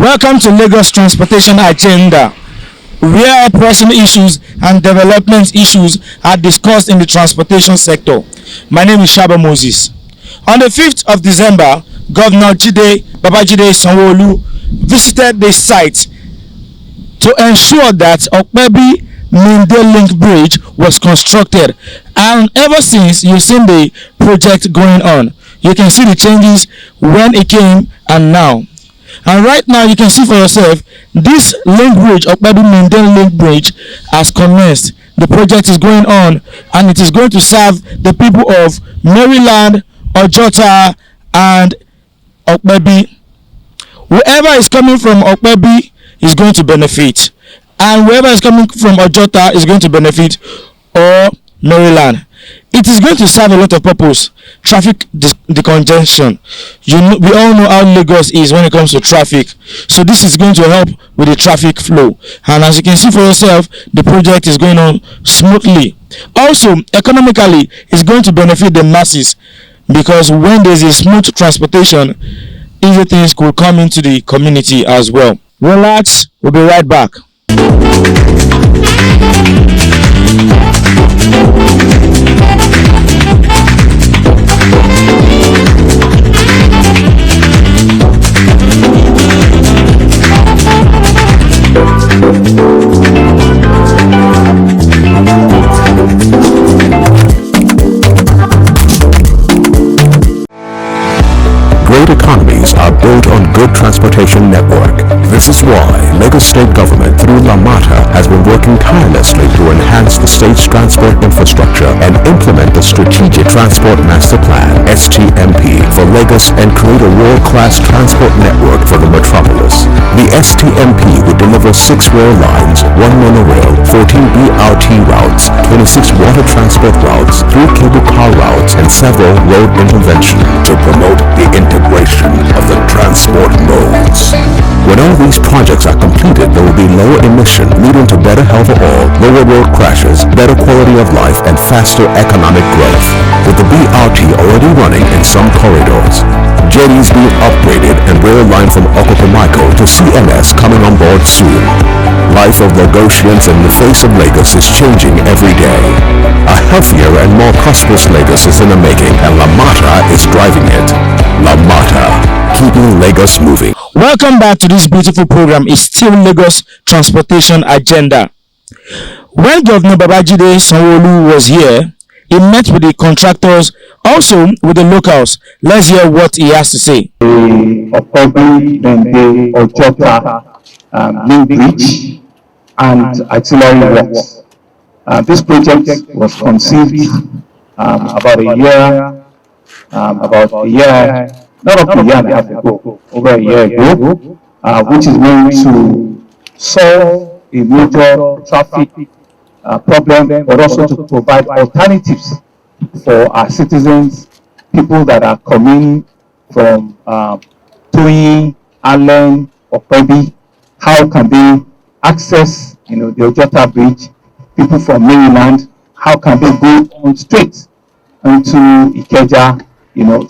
Welcome to Lagos Transportation Agenda, where pressing issues and development issues are discussed in the transportation sector. My name is Shaba Moses. On the 5th of December, Governor Babajide Sanwo-olu visited the site to ensure that OPEBI-Mende Link Bridge was constructed, and ever since you've seen the project going on. You can see the changes when it came and now. And right now you can see for yourself, this link bridge, OPEBI-Mende Link Bridge, has commenced. The project is going on and it is going to serve the people of Maryland, Ojota and OPEBI. Whoever is coming from OPEBI is going to benefit, and whoever is coming from Ojota is going to benefit, or Maryland. It is going to serve a lot of purpose. Traffic decongestion. We all know how Lagos is when it comes to traffic. So this is going to help with the traffic flow. And as you can see for yourself, the project is going on smoothly. Also, economically, it's going to benefit the masses, because when there's a smooth transportation, easy things could come into the community as well. Relax, we'll be right back. Great economies are built on good transportation network. This is why Lagos State Government through LAMATA has been working tirelessly to enhance the state's transport infrastructure and implement the Strategic Transport Master Plan (STMP) for Lagos and create a world-class transport network for the metropolis. The STMP would deliver 6 rail lines, 1 monorail, 14 BRT routes, 26 water transport routes, 3 cable car routes, and several road interventions to promote the integration of the transport modes. When all these projects are completed, there will be lower emission, leading to better health for all, lower road crashes, better quality of life, and faster economic growth. With the BRT already running in some corridors, jetties being upgraded, and rail line from Okotomaiko to CMS coming on board soon, life of Lagosians in the face of Lagos is changing every day. A healthier and more prosperous Lagos is in the making, and LAMATA is driving it. LAMATA, keeping Lagos moving. Welcome back to this beautiful program. It's still Lagos Transportation Agenda. When Governor Babajide Sanwo-olu was here, he met with the contractors, also with the locals. Let's hear what he has to say. The Opebi-Mende Ojota Link Bridge and auxiliary works. This project was conceived about a year, not up to a year and a half ago, over a year ago, which is meant to solve a major traffic problem, but also to provide alternatives for our citizens, people that are coming from Toyin, Allen, OPEBI. How can they access, the Ojota Bridge? People from Maryland, how can they go on straight into Ikeja?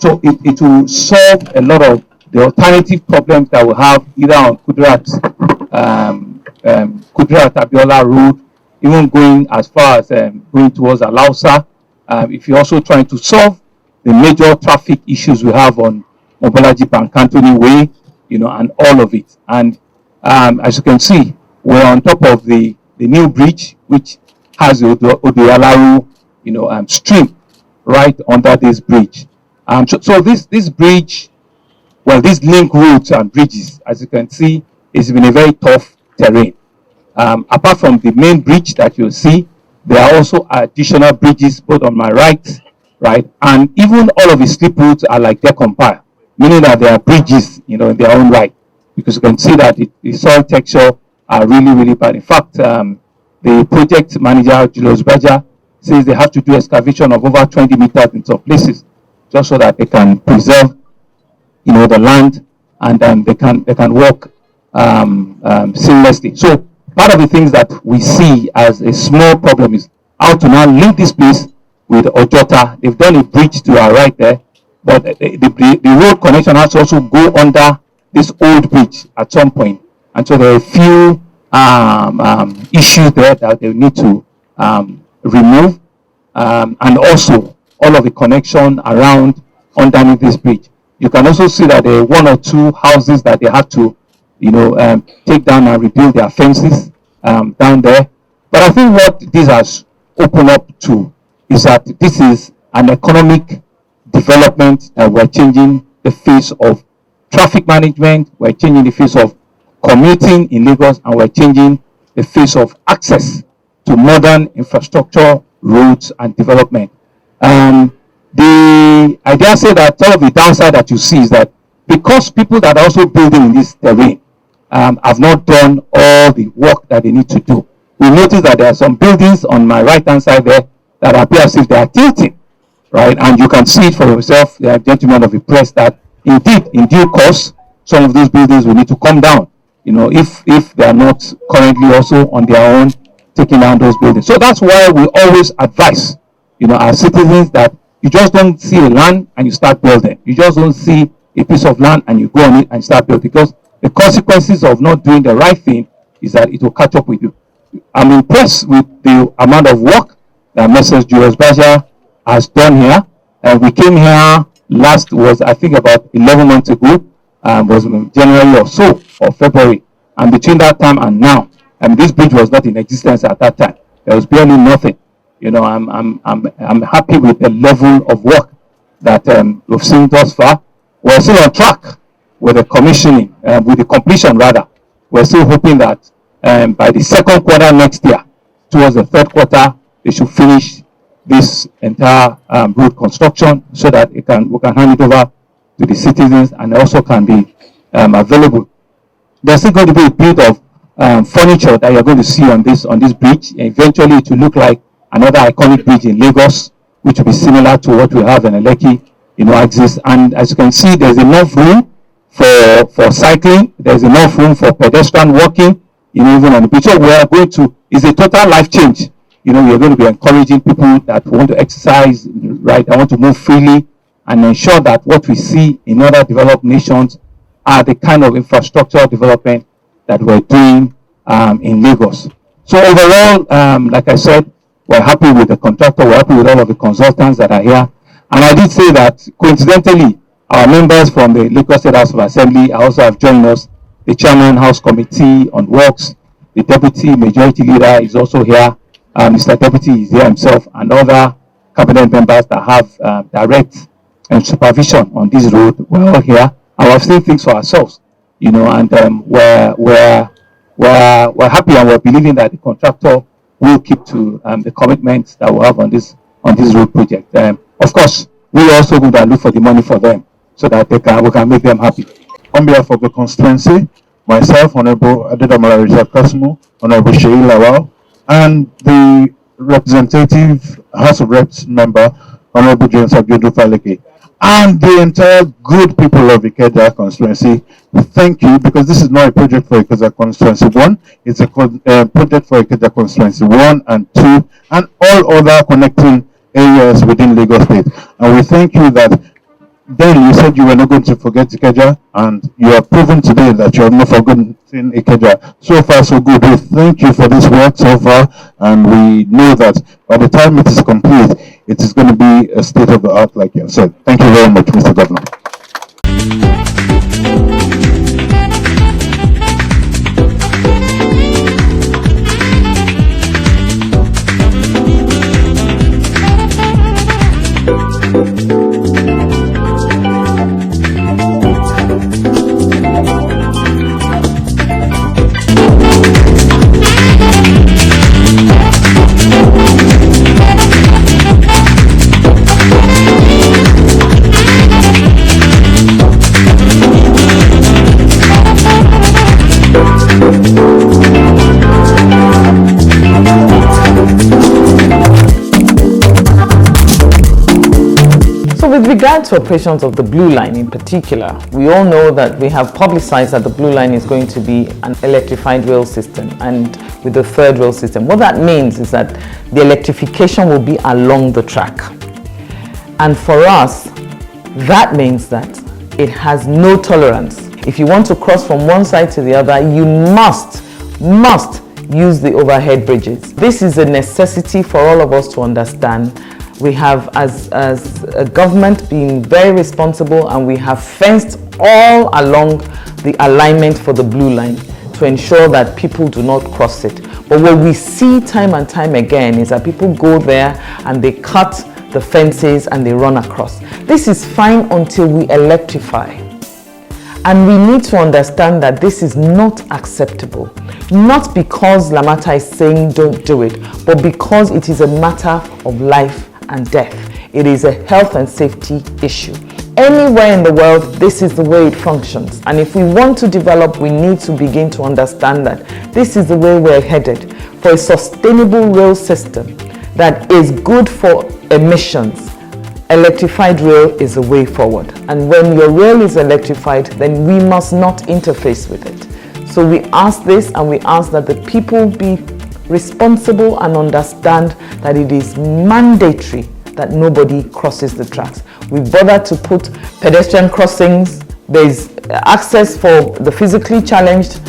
So it will solve a lot of the alternative problems that we have either on Kudrat Abiola Road, even going as far as going towards Alausa. If you're also trying to solve the major traffic issues we have on Mobolaji Pankantoni Way, and all of it. And as you can see, we're on top of the new bridge, which has the Odoyalaru, stream right under this bridge. So this bridge, these link roads and bridges, as you can see, it's been a very tough terrain. Apart from the main bridge that you'll see, there are also additional bridges both on my right, and even all of the slip routes are like decompile, meaning that there are bridges, in their own right, because you can see that the soil texture are really, really bad. In fact, the project manager, Julius Baja, says they have to do excavation of over 20 meters in some places, just so that they can preserve, the land, and they can work seamlessly. So part of the things that we see as a small problem is how to now link this place with Ojota. They've done a bridge to our right there, but the road connection has to also go under this old bridge at some point. And so there are a few issues there that they need to remove, and also all of the connection around underneath this bridge. You can also see that there are 1 or 2 houses that they have to, take down and rebuild their fences down there. But I think what this has opened up to is that this is an economic development that we're changing the face of traffic management, we're changing the face of commuting in Lagos, and we're changing the face of access to modern infrastructure, roads, and development. I dare say that some of the downside that you see is that because people that are also building in this terrain have not done all the work that they need to do. We notice that there are some buildings on my right-hand side there that appear as if they are tilting, right? And you can see it for yourself, the gentlemen of the press, that indeed, in due course, some of those buildings will need to come down, if they are not currently also on their own taking down those buildings. So that's why we always advise, our citizens that you just don't see a land and you start building. You just don't see a piece of land and you go on it and start building, because the consequences of not doing the right thing is that it will catch up with you. I'm impressed with the amount of work that Mrs. Julius Baja has done here. And we came here last was, I think, about 11 months ago, was in January or so, or February. And between that time and now, this bridge was not in existence at that time. There was barely nothing. I'm happy with the level of work that we've seen thus far. We're still on track with the commissioning, with the completion rather. We're still hoping that by the second quarter next year, towards the third quarter, they should finish this entire road construction so that we can hand it over to the citizens and also can be available. There's still going to be a bit of furniture that you're going to see on this bridge. Eventually, it will look like another iconic bridge in Lagos, which will be similar to what we have in Lekki, axis. And as you can see, there's enough room for cycling. There's enough room for pedestrian walking, even on the beach. So we are going to, it's a total life change. We are going to be encouraging people that want to exercise, right, that want to move freely, and ensure that what we see in other developed nations are the kind of infrastructure development that we're doing in Lagos. So overall, like I said, we're happy with the contractor, we're happy with all of the consultants that are here. And I did say that, coincidentally, our members from the Lagos State House of Assembly also have joined us. The Chairman, House Committee on Works, the Deputy Majority Leader is also here. Mr. Deputy is here himself, and other cabinet members that have direct supervision on this road. We're all here, and we're seeing things for ourselves, and we're happy, and we're believing that the contractor will keep to the commitments that we have on this road project. Of course, we also going to look for the money for them so that we can make them happy. On behalf of the constituency, myself, Honorable Adedamola Richard Kasimu, Honorable Sheyi Lawal, and the representative House of Reps member, Honorable James Agudu Faleke, and the entire good people of Ikeja constituency, thank you, because this is not a project for Ikeja constituency 1, it's a project for Ikeja constituency 1 and 2, and all other connecting areas within Lagos State. And we thank you that then you said you were not going to forget Ikeja, and you have proven today that you have not forgotten Ikeja. So far, so good. We thank you for this work so far, and we know that by the time it is complete, it is going to be a state of the art, like you have said. Thank you very much, Mr. Governor. With regard to operations of the Blue Line in particular, we all know that we have publicized that the Blue Line is going to be an electrified rail system, and with the third rail system. What that means is that the electrification will be along the track. And for us, that means that it has no tolerance If you want to cross from one side to the other, you must use the overhead bridges. This is a necessity for all of us to understand. We have, as a government, been very responsible, and we have fenced all along the alignment for the blue line to ensure that people do not cross it. But what we see time and time again is that people go there and they cut the fences and they run across. This is fine until we electrify. And we need to understand that this is not acceptable. Not because Lamata is saying don't do it, but because it is a matter of life and death. It is a health and safety issue. Anywhere in the world, this is the way it functions. And if we want to develop, we need to begin to understand that this is the way we're headed for a sustainable rail system that is good for emissions. Electrified rail is the way forward. And when your rail is electrified, then we must not interface with it. So we ask this, and we ask that the people be responsible and understand that it is mandatory that nobody crosses the tracks. We bother to put pedestrian crossings, there's access for the physically challenged,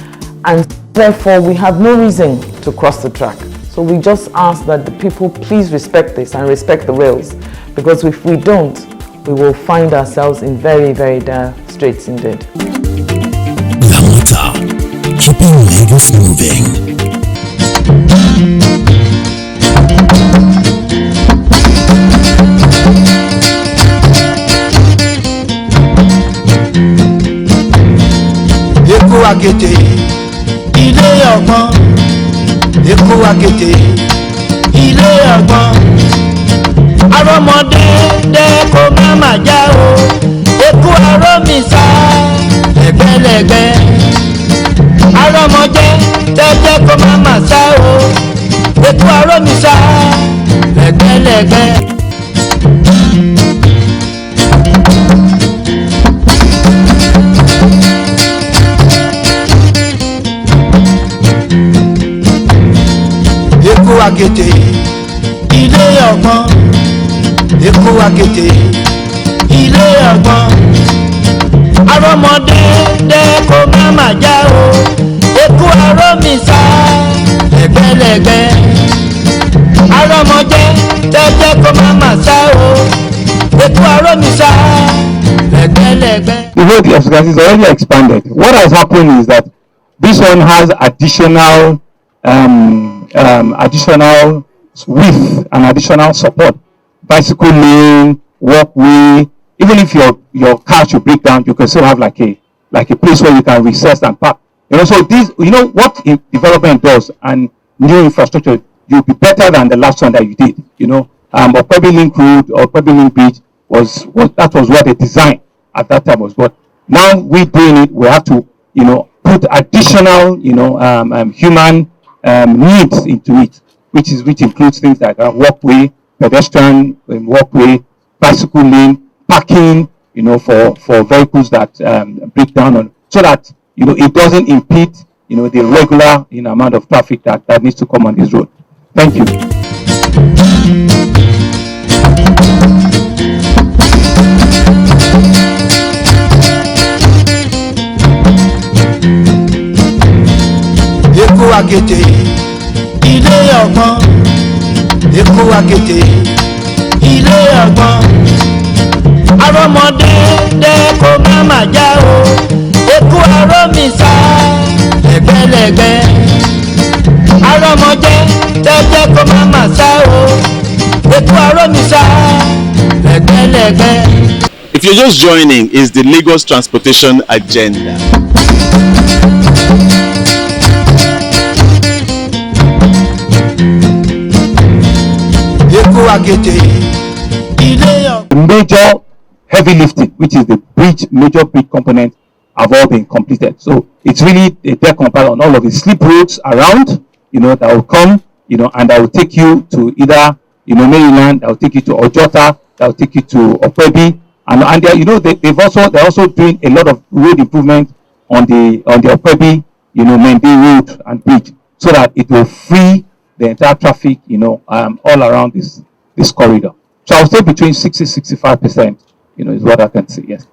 and therefore we have no reason to cross the track. So we just ask that the people please respect this and respect the rails, because if we don't, we will find ourselves in very, very dire straits indeed. Lamata, keeping Lagos moving. Èkó àkété ilé ọgbọ́n, Èkó àkété ilé ọgbọ́n, arọ́mọdé dẹ́ kó má má já o, Èkó arómìsá lẹ́gbẹ́lẹ́gbẹ́, arọ́mọdé dẹ́ kó má má sá o, Èkó arómìsá lẹ́gbẹ́lẹ́gbẹ́. Èkó àkété ilé ọgbọ́n, Èkó àkété ilé ọgbọ́n, arọ́mọdé dẹ́ kó má má já o, Èkó arómìsá lẹ́gbẹ́lẹ́gbẹ́, arọ́mọdé dẹ́ kó má má sá o, Èkó arómìsá lẹ́gbẹ́lẹ́gbẹ́. The road, His Excellency, is already expanded. What has happened is that this one has additional width and additional support. Bicycle lane, walkway. Even if your car should break down, you can still have like a place where you can recess and park. So this, what development does and new infrastructure, you'll be better than the last one that you did. OPEBI Link Road or OPEBI Link Bridge was what they designed at that time was. But now we're doing it, we have to put additional human needs into it, which includes things like walkway, pedestrian walkway, bicycle lane, parking, for vehicles that break down so that it doesn't impede the regular amount of traffic that needs to come on this road. Thank you. Èkó àkété ilé ọgbọ́n, Èkó àkété ilé ọgbọ́n, arọ́mọdé dẹ́ kó má má já o, Èkó arómìsá lẹ́gbẹ́lẹ́gbẹ́, arọ́mọdé dẹ́ kó má má sá o, Èkó arómìsá lẹ́gbẹ́lẹ́gbẹ́. If you're just joining, it's the Lagos Transportation Agenda. The major heavy lifting, which is the major bridge component, have all been completed. So it's really a decomposite on all of the slip roads around, that will come, and that will take you to either, Maryland, that will take you to Ojota, that will take you to Opebi, and they're also doing a lot of road improvement on the Opebi-Mende road and bridge, so that it will free the entire traffic, all around this corridor. So I'll say between 60-65%, is what I can say. Yes.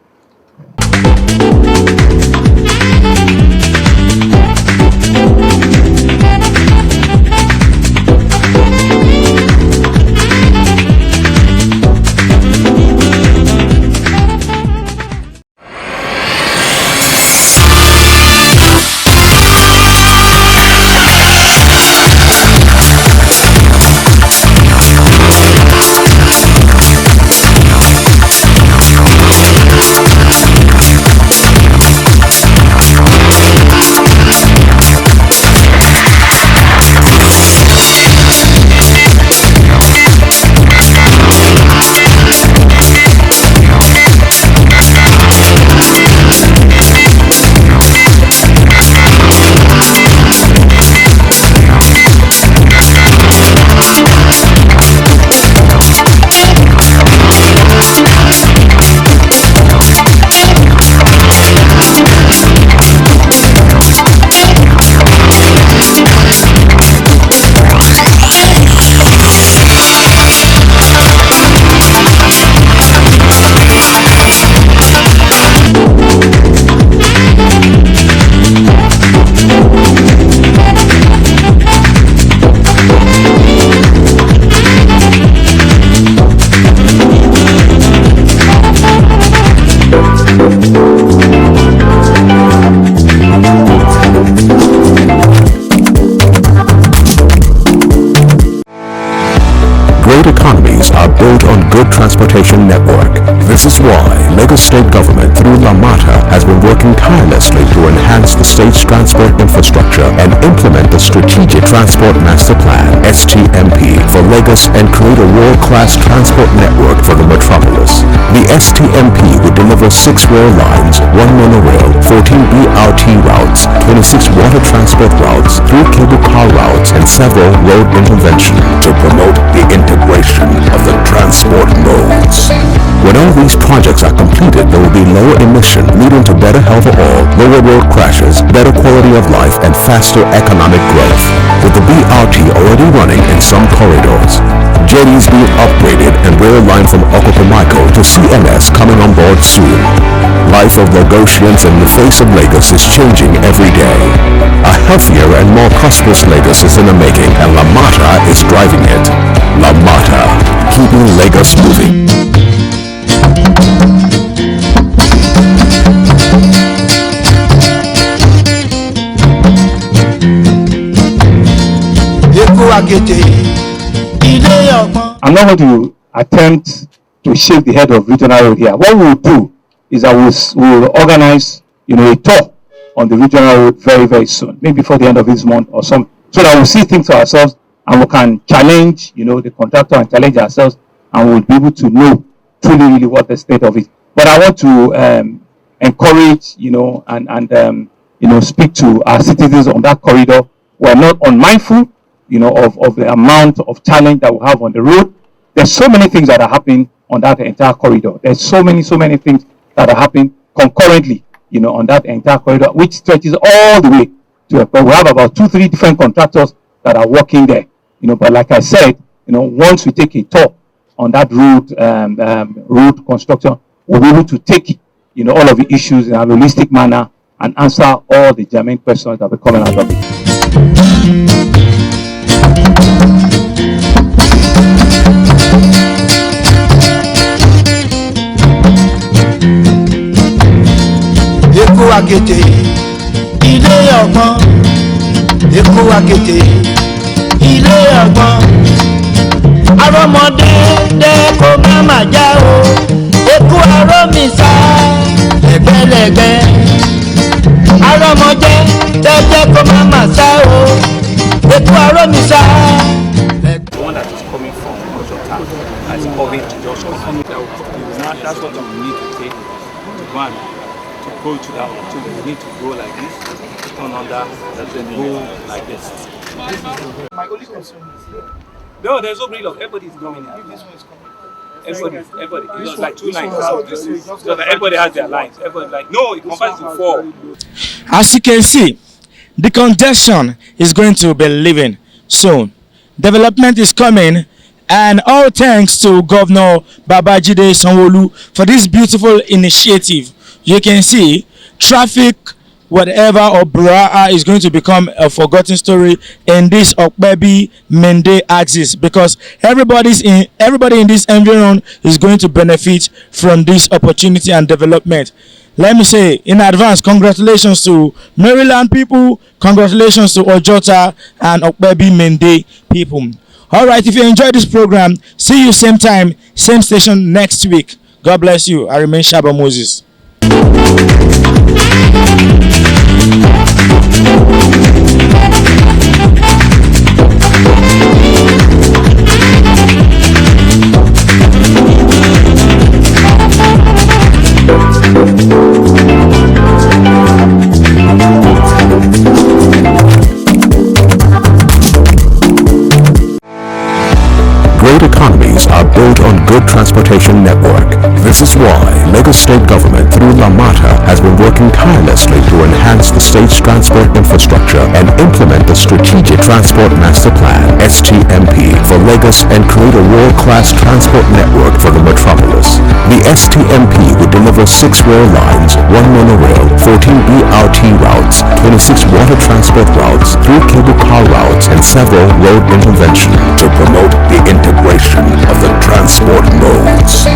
good transportation network. This is why Lagos State Government through LAMATA has been working tirelessly to enhance the state's transport infrastructure and implement the Strategic Transport Master Plan (STMP) for Lagos and create a world-class transport network for the metropolis. The STMP will deliver 6 rail lines, 1 monorail, 14 BRT routes, 26 water transport routes, 3 cable car routes, and several road interventions to promote the integration of the transport modes. When all these projects are completed, there will be lower emission, leading to better health for all, lower road crashes, better quality of life, and faster economic growth. With the BRT already running in some corridors, jetties being upgraded, and rail line from Okotomaiko to CMS coming on board soon. Life of Lagosians in the face of Lagos is changing every day. A healthier and more prosperous Lagos is in the making, and LAMATA is driving it. LAMATA, keeping Lagos moving. I'm not going to attempt to shake the head of regional road here. What we'll do is that we'll organize, a tour on the regional road very, very soon, maybe before the end of this month or some, so that we'll see things for ourselves and we can challenge, the contractor and challenge ourselves, and we'll be able to know truly, really what the state of it. But I want to encourage, and speak to our citizens on that corridor. We're not unmindful, of the amount of challenge that we have on the road. There's so many things that are happening on that entire corridor. There's so many things that are happening concurrently, on that entire corridor, which stretches all the way to, but we have about 2-3 different contractors that are working there, but like I said, once we take a tour on that road construction, we'll be able to take, all of the issues in a realistic manner and answer all the germane questions that will come out of it. Akété ilé ọgbọ́n, Èkó akété ilé ọgbọ́n, arọ́mọdé dẹ́kọ̀ máma já o, Èkó arọ́mísà lẹ́gbẹ́lẹ́gbẹ́, arọ́mọdé dẹ́kọ̀ máma sá o, Èkó arọ́mísà. The one that is coming from Ojota as coming to just come. That's what we need to take to go and go to that one too. We need to go like this, turn under, then go like this. My only concern is no, there's no break. Everybody's coming in. this one is coming. Everybody. It's just like 2 lines. So that everybody has their lines. Everybody like, no, it converts to 4. As you can see, the congestion is going to be leaving soon. Development is coming, and all thanks to Governor Babajide Sanwo-olu for this beautiful initiative. You can see traffic whatever or Braa is going to become a forgotten story in this Opebi-Mende axis, because everybody in this environment is going to benefit from this opportunity and development. Let me say in advance, congratulations to Maryland people, congratulations to Ojota and Opebi-Mende people. All right, if you enjoyed this program, see you same time, same station next week. God bless you. I remain Shaba Moses. Great economies are built on good transportation network. This is why Lagos State Government through LAMATA has been working tirelessly to enhance the state's transport infrastructure and implement the Strategic Transport Master Plan (STMP) for Lagos and create a world-class transport network for the metropolis. The STMP will deliver 6 rail lines, 1 monorail, 14 BRT routes, 26 water transport routes, 3 cable car routes, and several road interventions to promote the integration of the transport modes.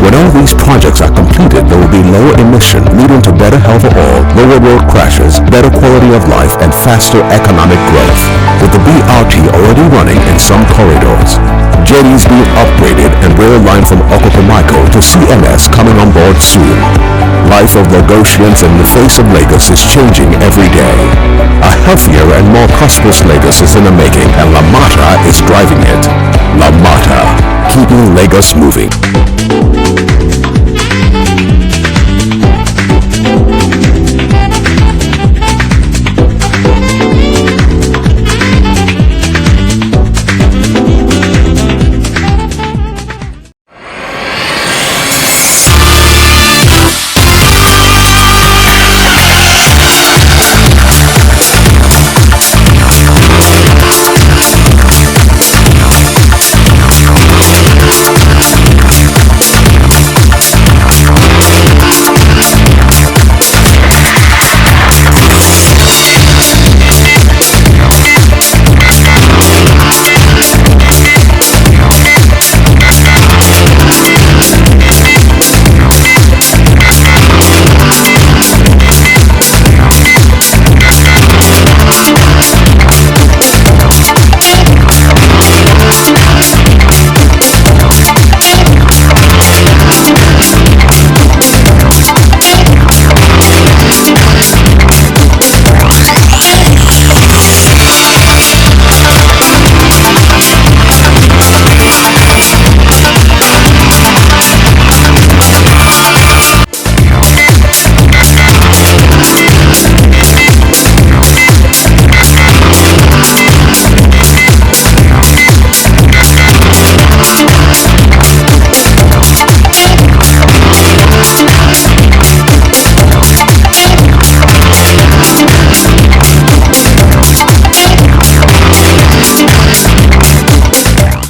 When all these projects are completed, there will be lower emission, leading to better health for all, lower road crashes, better quality of life, and faster economic growth. With the BRT already running in some corridors, jetties being upgraded, and rail line from Okotomaiko to CMS coming on board soon. Life of Lagosians in the face of Lagos is changing every day. A healthier and more prosperous Lagos is in the making, and LAMATA is driving it. LAMATA, keeping Lagos moving.